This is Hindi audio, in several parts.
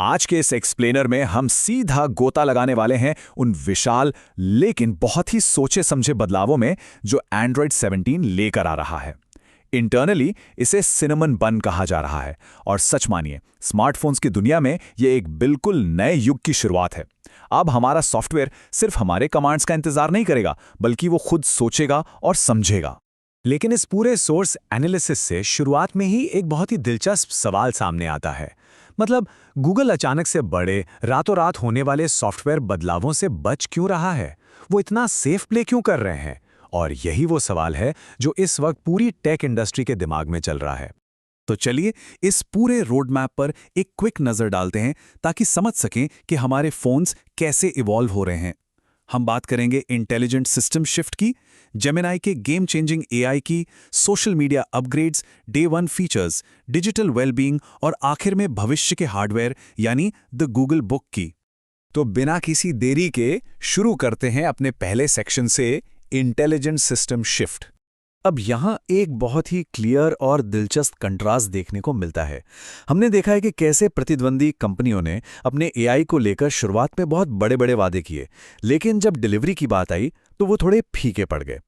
आज के इस एक्सप्लेनर में हम सीधा गोता लगाने वाले हैं उन विशाल लेकिन बहुत ही सोचे समझे बदलावों में जो एंड्रॉयड 17 लेकर आ रहा है। इंटरनली इसे सिनेमन बन कहा जा रहा है और सच मानिए स्मार्टफोन्स की दुनिया में ये एक बिल्कुल नए युग की शुरुआत है। अब हमारा सॉफ्टवेयर सिर्फ हमारे कमांड्स का इंतजार नहीं करेगा, बल्कि वो खुद सोचेगा और समझेगा। लेकिन इस पूरे सोर्स एनालिसिस से शुरुआत में ही एक बहुत ही दिलचस्प सवाल सामने आता है। मतलब गूगल अचानक से बड़े रातों रात होने वाले सॉफ्टवेयर बदलावों से बच क्यों रहा है? वो इतना सेफ प्ले क्यों कर रहे हैं? और यही वो सवाल है जो इस वक्त पूरी टेक इंडस्ट्री के दिमाग में चल रहा है। तो चलिए इस पूरे रोड मैप पर एक क्विक नज़र डालते हैं ताकि समझ सकें कि हमारे फोन्स कैसे इवॉल्व हो रहे हैं। हम बात करेंगे इंटेलिजेंट सिस्टम शिफ्ट की, जेमिनाई के गेम चेंजिंग एआई की, social media upgrades, day one features, digital wellbeing और आखिर में भविष्य के हार्डवेयर यानी द गूगल बुक की। तो बिना किसी देरी के शुरू करते हैं अपने पहले सेक्शन से, इंटेलिजेंट सिस्टम शिफ्ट। अब यहाँ एक बहुत ही क्लियर और दिलचस्प कंट्रास्ट देखने को मिलता है। हमने देखा है कि कैसे प्रतिद्वंदी कंपनियों ने अपने एआई को लेकर शुरुआत में बहुत बड़े बड़े वादे किए, लेकिन जब डिलीवरी की बात आई तो वो थोड़े फीके पड़ गए।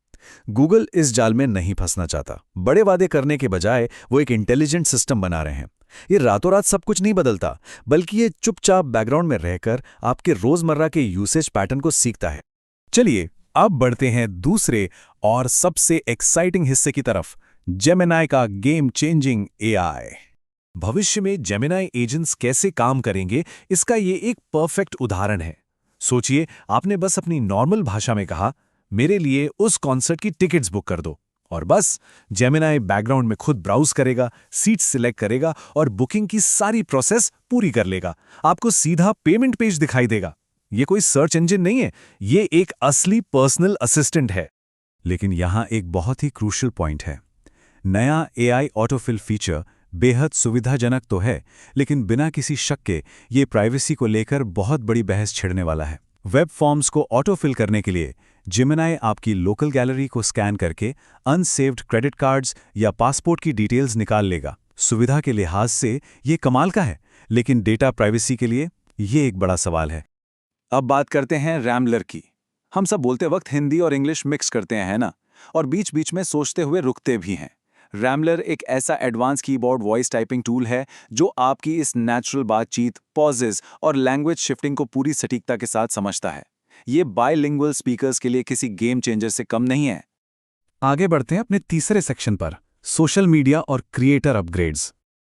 गूगल इस जाल में नहीं फंसना चाहता। बड़े वादे करने के बजाय वो एक इंटेलिजेंट सिस्टम बना रहे हैं। ये रातों रात सब कुछ नहीं बदलता, बल्कि ये चुपचाप बैकग्राउंड में रहकर आपके रोजमर्रा के यूसेज पैटर्न को सीखता है। चलिए अब बढ़ते हैं दूसरे और सबसे एक्साइटिंग हिस्से की तरफ, जेमिनाई का गेम चेंजिंग एआई। भविष्य में जेमिनाई एजेंट्स कैसे काम करेंगे, इसका ये एक परफेक्ट उदाहरण है। सोचिए, आपने बस अपनी नॉर्मल भाषा में कहा, मेरे लिए उस कॉन्सर्ट की टिकट्स बुक कर दो, और बस जेमिनाई बैकग्राउंड में खुद ब्राउज करेगा, सीट सिलेक्ट करेगा और बुकिंग की सारी प्रोसेस पूरी कर लेगा। आपको सीधा पेमेंट पेज दिखाई देगा। ये कोई सर्च इंजन नहीं है, ये एक असली पर्सनल असिस्टेंट है। लेकिन यहां एक बहुत ही क्रूशियल पॉइंट है। नया एआई ऑटोफिल फीचर बेहद सुविधाजनक तो है, लेकिन बिना किसी शक के ये प्राइवेसी को लेकर बहुत बड़ी बहस छिड़ने वाला है। वेब फॉर्म्स को ऑटोफिल करने के लिए जेमिनाई आपकी लोकल गैलरी को स्कैन करके अनसेव्ड क्रेडिट कार्ड्स या पासपोर्ट की डिटेल्स निकाल लेगा। सुविधा के लिहाज से ये कमाल का है, लेकिन डेटा प्राइवेसी के लिए ये एक बड़ा सवाल है। अब बात करते हैं रैम्बलर की। हम सब बोलते वक्त हिंदी और इंग्लिश मिक्स करते हैं, है ना? और बीच बीच में सोचते हुए रुकते भी हैं। रैम्बलर एक ऐसा advance keyboard voice typing tool है जो आपकी इस नेचुरल बातचीत, पॉजेज और लैंग्वेज शिफ्टिंग को पूरी सटीकता के साथ समझता है। ये बाइलिंगुअल स्पीकर्स के लिए किसी गेम चेंजर से कम नहीं है। आगे बढ़ते हैं अपने तीसरे सेक्शन पर, सोशल मीडिया और क्रिएटर अपग्रेड्स।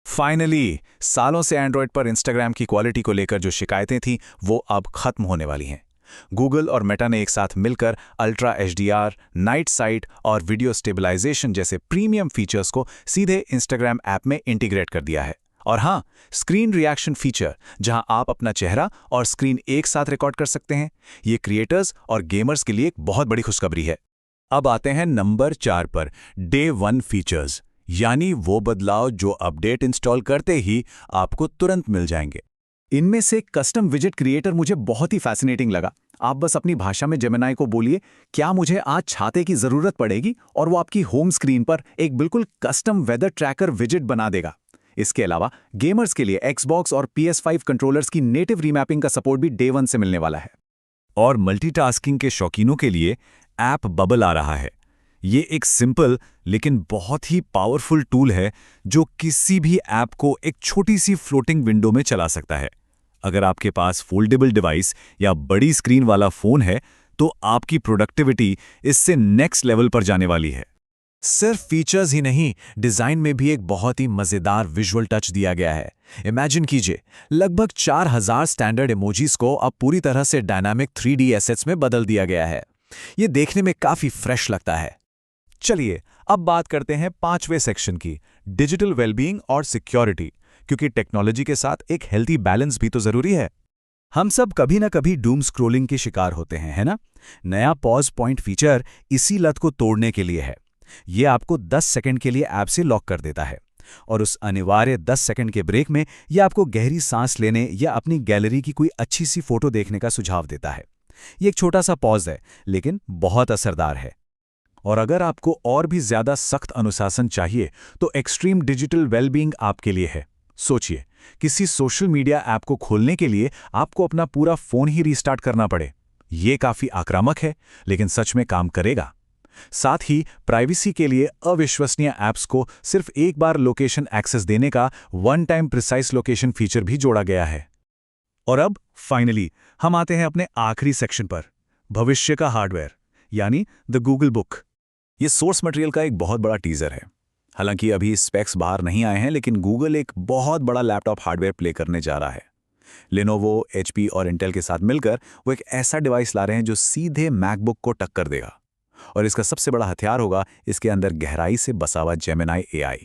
फाइनली सालों से एंड्रॉयड पर इंस्टाग्राम की क्वालिटी को लेकर जो शिकायतें थीं वो अब खत्म होने वाली हैं। गूगल और मेटा ने एक साथ मिलकर अल्ट्रा एचडीआर, नाइट साइट और वीडियो स्टेबलाइजेशन जैसे प्रीमियम फीचर्स को सीधे इंस्टाग्राम ऐप में इंटीग्रेट कर दिया है। और हाँ, स्क्रीन रिएक्शन फीचर, जहां आप अपना चेहरा और स्क्रीन एक साथ रिकॉर्ड कर सकते हैं, ये क्रिएटर्स और गेमर्स के लिए एक बहुत बड़ी खुशखबरी है। अब आते हैं नंबर 4 पर, डे वन फीचर्स, यानी वो बदलाव जो अपडेट इंस्टॉल करते ही आपको तुरंत मिल जाएंगे। इनमें से कस्टम विजेट क्रिएटर मुझे बहुत ही फैसिनेटिंग लगा। आप बस अपनी भाषा में जेमिनाई को बोलिए, क्या मुझे आज छाते की जरूरत पड़ेगी, और वो आपकी होम स्क्रीन पर एक बिल्कुल कस्टम वेदर ट्रैकर विजेट बना देगा। इसके अलावा गेमर्स के लिए Xbox और PS5 कंट्रोलर्स की नेटिव रीमैपिंग का सपोर्ट भी डे वन से मिलने वाला है। और मल्टीटास्किंग के शौकीनों के लिए ऐप बबल आ रहा है। ये एक सिंपल लेकिन बहुत ही पावरफुल टूल है जो किसी भी ऐप को एक छोटी सी फ्लोटिंग विंडो में चला सकता है। अगर आपके पास फोल्डेबल डिवाइस या बड़ी स्क्रीन वाला फोन है तो आपकी प्रोडक्टिविटी इससे नेक्स्ट लेवल पर जाने वाली है। सिर्फ फीचर्स ही नहीं, डिजाइन में भी एक बहुत ही मजेदार विजुअल टच दिया गया है। इमेजिन कीजिए, लगभग 4000 स्टैंडर्ड इमोजीज को अब पूरी तरह से डायनामिक 3D एसेट्स में बदल दिया गया है। ये देखने में काफी फ्रेश लगता है। चलिए अब बात करते हैं 5वें सेक्शन की, डिजिटल वेलबीइंग और सिक्योरिटी, क्योंकि टेक्नोलॉजी के साथ एक हेल्थी बैलेंस भी तो जरूरी है। हम सब कभी ना कभी डूम स्क्रोलिंग के शिकार होते हैं, है ना? नया पॉज पॉइंट फीचर इसी लत को तोड़ने के लिए है। ये आपको 10 सेकंड के लिए ऐप से लॉक कर देता है, और उस अनिवार्य 10 सेकंड के ब्रेक में यह आपको गहरी सांस लेने या अपनी गैलरी की कोई अच्छी सी फोटो देखने का सुझाव देता है। ये एक छोटा सा पॉज है, लेकिन बहुत असरदार है। और अगर आपको और भी ज्यादा सख्त अनुशासन चाहिए तो एक्सट्रीम डिजिटल वेलबीइंग आपके लिए है। सोचिए, किसी सोशल मीडिया ऐप को खोलने के लिए आपको अपना पूरा फोन ही रीस्टार्ट करना पड़े। ये काफी आक्रामक है, लेकिन सच में काम करेगा। साथ ही प्राइवेसी के लिए अविश्वसनीय ऐप्स को सिर्फ एक बार लोकेशन एक्सेस देने का one time precise location feature भी जोड़ा गया है। और अब फाइनली हम आते हैं अपने आखिरी सेक्शन पर, भविष्य का हार्डवेयर, यानी द गूगल बुक। ये सोर्स मटेरियल का एक बहुत बड़ा टीजर है। हालांकि अभी स्पेक्स बाहर नहीं आए हैं, लेकिन गूगल एक बहुत बड़ा लैपटॉप हार्डवेयर प्ले करने जा रहा है। लेनोवो, HP और इंटेल के साथ मिलकर वो एक ऐसा डिवाइस ला रहे हैं जो सीधे मैकबुक को टक्कर देगा। और इसका सबसे बड़ा हथियार होगा इसके अंदर गहराई से बसा हुआ जेमिनाई AI।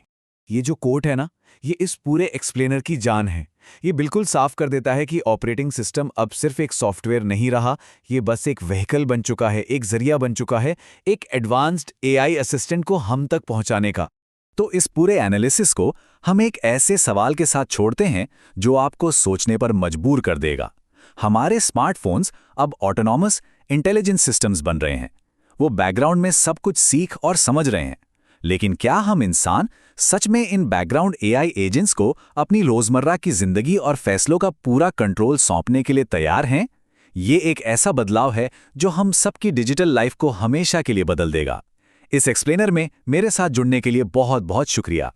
ये जो कोट है ना, ये इस पूरे एक्सप्लेनर की जान है। ये बिल्कुल साफ कर देता है कि ऑपरेटिंग सिस्टम अब सिर्फ एक सॉफ्टवेयर नहीं रहा, ये बस एक व्हीकल बन चुका है, एक जरिया बन चुका है, एक एडवांस्ड AI असिस्टेंट को हम तक पहुंचाने का। तो इस पूरे एनालिसिस को हम एक ऐसे सवाल के साथ छोड़ते हैं जो आपको सोचने पर मजबूर कर देगा। हमारे स्मार्टफोन्स अब ऑटोनॉमस इंटेलिजेंस सिस्टम्स बन रहे हैं। वो बैकग्राउंड में सब कुछ सीख और समझ रहे हैं, लेकिन क्या हम इंसान सच में इन बैकग्राउंड AI एजेंट्स को अपनी रोजमर्रा की जिंदगी और फैसलों का पूरा कंट्रोल सौंपने के लिए तैयार हैं? ये एक ऐसा बदलाव है जो हम सबकी डिजिटल लाइफ को हमेशा के लिए बदल देगा। इस एक्सप्लेनर में मेरे साथ जुड़ने के लिए बहुत बहुत शुक्रिया।